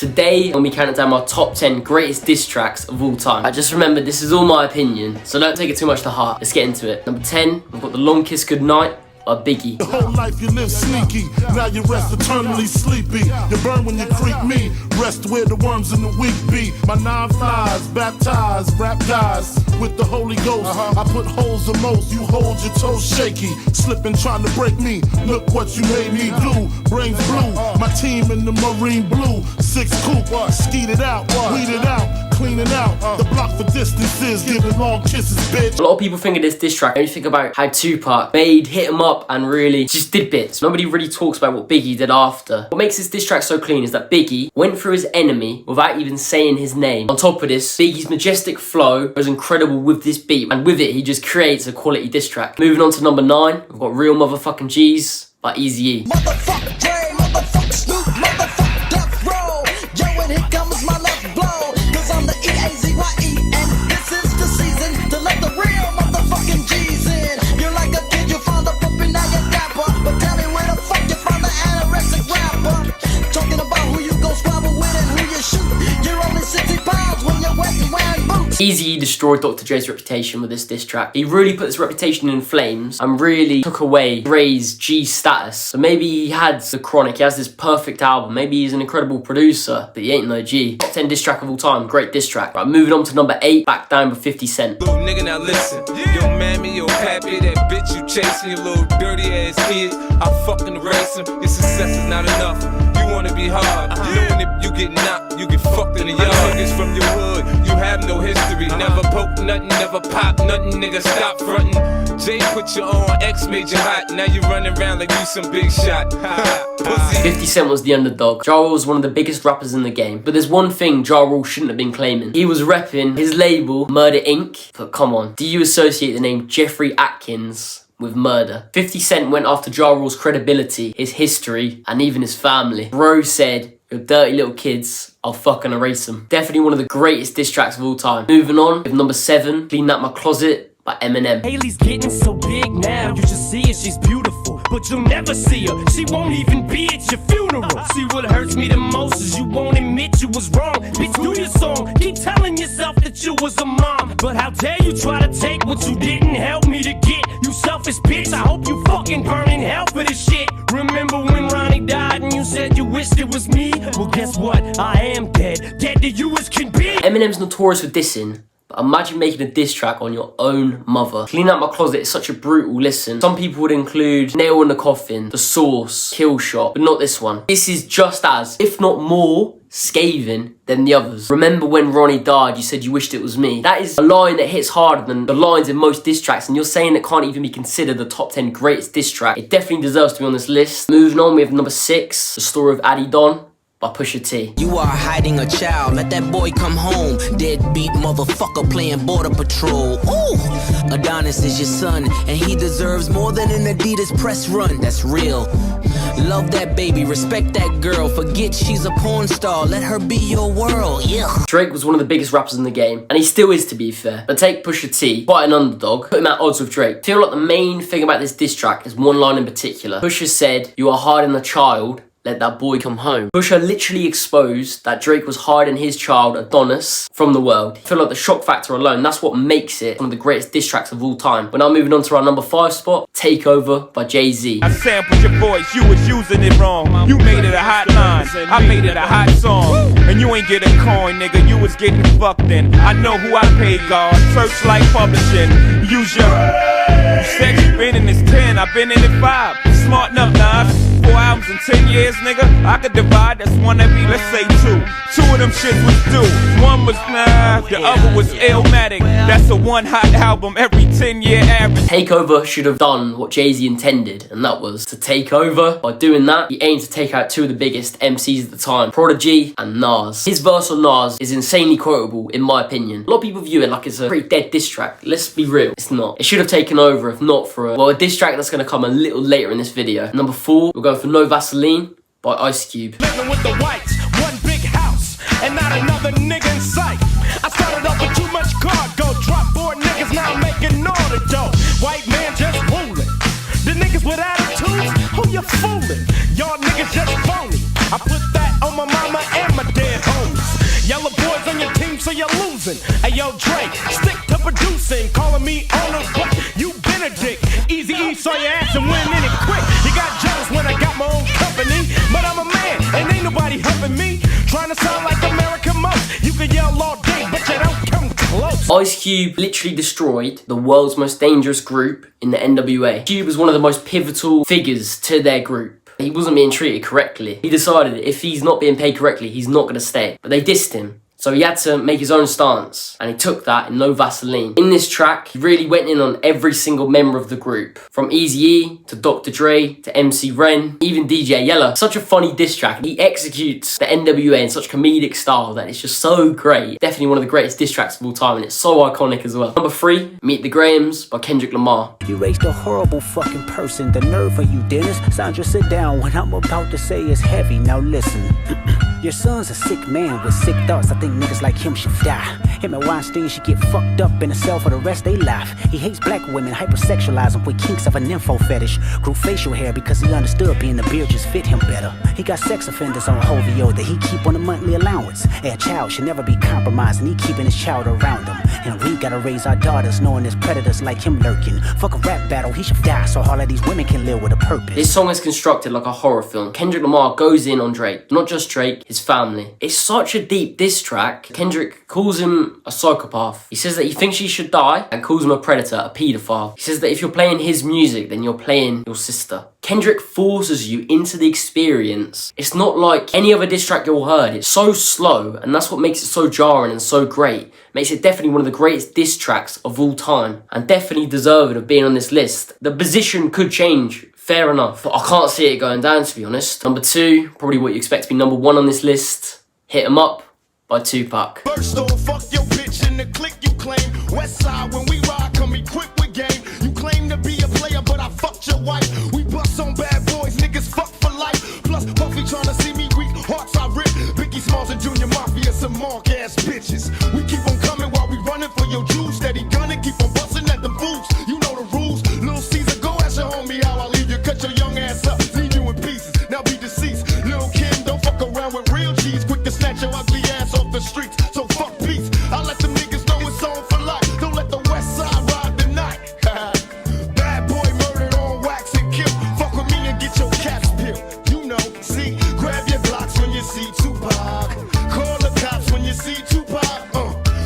Today, I'm gonna be counting down my top 10 greatest diss tracks of all time. I just remember this is all my opinion, so don't take it too much to heart. Let's get into it. Number 10, we've got The Long Kiss Goodnight by Biggie. The whole life you live sneaky, now you rest eternally sleepy. You burn when you creep me, rest where the worms in the weak be. My 9 flies, baptized, rap guys with the Holy Ghost. I put holes in most, you hold your toes shaky. Slipping trying to break me, look what you made me do. Brains blue, my team in the marine blue. 6 coupe, skeet it out, weed it out, cleaning out. The block for distances, giving long kisses, bitch. A lot of people think of this diss track and you think about how Tupac made Hit 'Em Up and really just did bits. Nobody really talks about what Biggie did after. What makes this diss track so clean is that Biggie went through his enemy without even saying his name. On top of this, Biggie's majestic flow was incredible with this beat, and with it he just creates a quality diss track. Moving on to number 9, we've got Real Motherfucking G's by Eazy. Motherfuck Dre, motherfuck Snoop, motherfuck Death Row. Yo, and here comes my left blow, cause I'm the eazy, and this is the season to let the real motherfucking G's in. You're like a kid, you found a puppy, now you're dapper, but tell me where the fuck you found the anorexic rapper. Talking about who you go squabble with and who you shoot. You're only 60 pounds when you're wet and wearing boots. Eazy destroyed Dr. Dre's reputation with this diss track. He really put his reputation in flames and really took away Dre's G status. So maybe he had the chronic, he has this perfect album, maybe he's an incredible producer, but he ain't no G. Top 10 diss track of all time, great diss track. Right, moving on to number 8, Back Down with 50 Cent. Little nigga, now listen. Yo, mammy, yo, pappy, that bitch you chasing, your little dirty ass kids. I fucking erase them. Your success is not enough. You wanna be hard. Knowing if you get knocked, you get fucked in the yard. Niggas from your hood, you have no history. Never poke nothing, never pop nothing, nigga, stop frontin'. Jay put you on, X made you hot. Now you running around like you some big shot. Pussy. 50 Cent was the underdog. Ja Rule was one of the biggest rappers in the game. But there's one thing Ja Rule shouldn't have been claiming. He was repping his label, Murder Inc. But come on, do you associate the name Jeffrey Atkins with murder? 50 Cent went after Ja Rule's credibility, his history, and even his family. Bro said, "Your dirty little kids, I'll fucking erase them." Definitely one of the greatest diss tracks of all time. Moving on with number 7, Cleanin Out My Closet by Eminem. Hailey's getting so big now, you should see her, she's beautiful, but you'll never see her, she won't even be at your funeral. See, what hurts me the most is you won't admit you was wrong. Bitch, do your song, keep telling yourself that you was a mom, but how dare you try to take what you didn't help me to get, you selfish bitch. I hope you fucking burn in hell for this shit. Remember when Ronnie died and you said you wished it was me? Well, guess what, I am dead, dead to you as can be. Eminem's notorious for dissing, but imagine making a diss track on your own mother. Clean Out My Closet is such a brutal listen. Some people would include Nail in the Coffin, The Source, Killshot, but not this one. This is just as, if not more, scathing than the others. Remember when Ronnie died, you said you wished it was me. That is a line that hits harder than the lines in most diss tracks, and you're saying it can't even be considered the top 10 greatest diss track. It definitely deserves to be on this list. Moving on, we have number 6, The Story of Adidon by Pusha T. You are hiding a child, let that boy come home. Deadbeat motherfucker playing border patrol. Ooh, Adonis is your son, and he deserves more than an Adidas press run. That's real. Love that baby, respect that girl. Forget she's a porn star, let her be your world. Yeah. Drake was one of the biggest rappers in the game, and he still is, to be fair. But take Pusha T, quite an underdog, put him at odds with Drake. I feel like the main thing about this diss track is one line in particular. Pusha said, "You are hiding a child, let that boy come home." Pusha literally exposed that Drake was hiding his child, Adonis, from the world. I feel like the shock factor alone, that's what makes it one of the greatest diss tracks of all time. We're now moving on to our number 5 spot, Takeover by Jay-Z. I sampled your voice, you was using it wrong. You made it a hot line, I made it a hot song. And you ain't get a coin, nigga, you was getting fucked in. I know who I paid, God. Searchlight Publishing. Use your... You said you been in this 10, I've been in it 5. Smarten up, nah. 4 albums in 10 years, nigga. I could divide, that's one every, let's say 2. 2 of them shits was due. One was nah, the other was Illmatic. That's a one hot album every 10-year average. Takeover should have done what Jay-Z intended, and that was to take over. By doing that, he aimed to take out 2 of the biggest MCs at the time, Prodigy and Nas. His verse on Nas is insanely quotable, in my opinion. A lot of people view it like it's a pretty dead diss track. Let's be real, it's not. It should have taken over if not for a diss track that's going to come a little later in this video. Number 4, we'll go for No Vaseline by Ice Cube. Living with the whites, one big house, and not another nigga in sight. I started off with too much cargo, drop 4 niggas, now I'm making all the dough. White man just ruling. The niggas with attitudes, who you fooling? Y'all niggas just phony. I put that on my mama and my dad. so you're losing. Hey yo, Drake, stick to producing, calling me on a butt. You been a dick. Eazy saw your ass and went in it quick. You got jealous when I got my own company, but I'm a man and ain't nobody helping me. Trying to sound like American most. You can yell all day, but you don't come close. Ice Cube literally destroyed the world's most dangerous group in the NWA. Cube was one of the most pivotal figures to their group. He wasn't being treated correctly. He decided if he's not being paid correctly, he's not going to stay. But they dissed him. So he had to make his own stance, and he took that in no Vaseline. In this track, he really went in on every single member of the group. From Eazy-E to Dr. Dre to MC Ren, even DJ Yella. Such a funny diss track. He executes the NWA in such comedic style that it's just so great. Definitely one of the greatest diss tracks of all time, and it's so iconic as well. Number 3, Meet the Grahams by Kendrick Lamar. You raised a horrible fucking person. The nerve of you, Dennis. Sandra, sit down. What I'm about to say is heavy. Now listen. Your son's a sick man with sick thoughts. I think niggas like him should die. Him and Weinstein should get fucked up in a cell for the rest of their life. He hates black women, hypersexualize them with kinks of a nympho fetish. Grew facial hair because he understood being the beard just fit him better. He got sex offenders on Hovio that he keep on a monthly allowance. A child should never be compromised, and he keeping his child around him. And we gotta raise our daughters knowing there's predators like him lurking. Fuck a rap battle, he should die so all of these women can live with a purpose. This song is constructed like a horror film. Kendrick Lamar goes in on Drake. Not just Drake, his family. It's such a deep diss track. Kendrick calls him a psychopath. He says that he thinks he should die and calls him a predator, a paedophile. He says that if you're playing his music, then you're playing your sister. Kendrick forces you into the experience. It's not like any other diss track you'll heard. It's so slow, and that's what makes it so jarring and so great. Makes it definitely one of the greatest diss tracks of all time, and definitely deserving of being on this list. The position could change, fair enough, but I can't see it going down, to be honest. Number 2, probably what you expect to be number 1 on this list, Hit 'Em Up by Tupac. First off, fuck your bitch in the clique you claim. West side, when we ride, come equipped with game. You claim to be a player, but I fucked your wife. We bust on bad boys, niggas fuck for life. Plus, Puffy tryna see me weak, hearts I rip. Biggie Smalls and Junior Mafia, some mark ass bitches. We keep on coming while we running for your juice. Steady gunning, keep on busting at the fools. You know the rules. Lil Caesar, go ask your homie how I leave you. Cut your young ass up, leave you in pieces. Now be deceased. Lil Kim, don't fuck around with real cheese. Quick to snatch your ugly ass off the streets. So fuck peace. I let them niggas know it's on for life. Don't let the west side ride the night. Bad boy murdered on wax and kill. Fuck with me and get your caps peeled. You know, see, grab your blocks when you see Tupac. Call the cops when you see Tupac.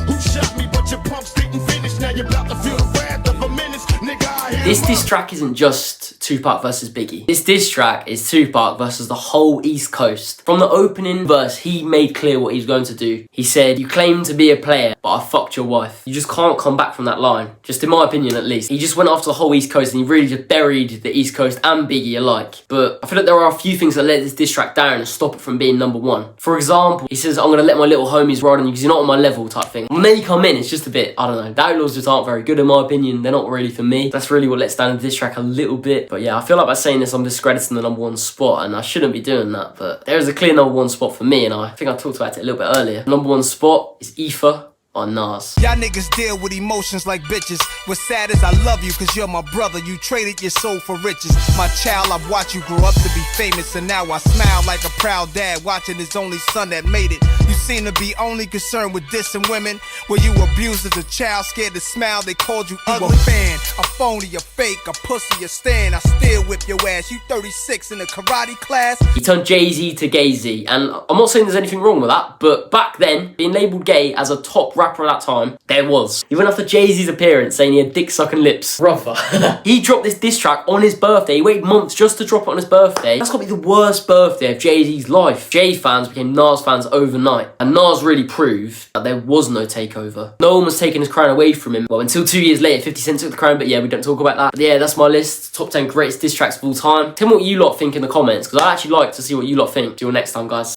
Who shot me but your pumps didn't finish. Now you're about to feel the wrath of a menace. Nigga, I hear This diss track isn't just Tupac versus Biggie. This diss track is Tupac versus the whole East Coast. From the opening verse, he made clear what he was going to do. He said, you claim to be a player, but I fucked your wife. You just can't come back from that line. Just in my opinion, at least. He just went after the whole East Coast and he really just buried the East Coast and Biggie alike. But I feel like there are a few things that let this diss track down and stop it from being number 1. For example, he says, I'm gonna let my little homies ride on you because you're not on my level type thing. When they come in, it's just a bit, I don't know. The Outlaws just aren't very good in my opinion. They're not really for me. That's really what lets down the diss track a little bit. But yeah, I feel like by saying this, I'm discrediting the number 1 spot, and I shouldn't be doing that. But there is a clear number 1 spot for me, and I think I talked about it a little bit earlier. Number 1 spot is Ether on Nas. Y'all niggas deal with emotions like bitches. What's sad is I love you cause you're my brother. You traded your soul for riches. My child, I've watched you grow up to be famous, and now I smile like a proud dad watching his only son that made it. You seem to be only concerned with dissing women. Were you abused as a child, scared to smile? They called you ugly. A fan, a phony, a fake, a pussy, a stand. I still whip your ass. You 36 in a karate class. He turned Jay-Z to Gay-Z, and I'm not saying there's anything wrong with that, but back then, being labelled gay as a top rapper at that time, there was. He went after Jay-Z's appearance saying he had dick-sucking lips. Brother. He dropped this diss track on his birthday. He waited months just to drop it on his birthday. That's gotta be the worst birthday of Jay-Z's life. Jay fans became Nas fans overnight, and Nas really proved that there was no takeover. No one was taking his crown away from him. Well, until 2 years later, 50 Cent took the crown, but yeah, we don't talk about that. But yeah, that's my list. Top 10 greatest diss tracks of all time. Tell me what you lot think in the comments, because I'd actually like to see what you lot think. Till next time, guys.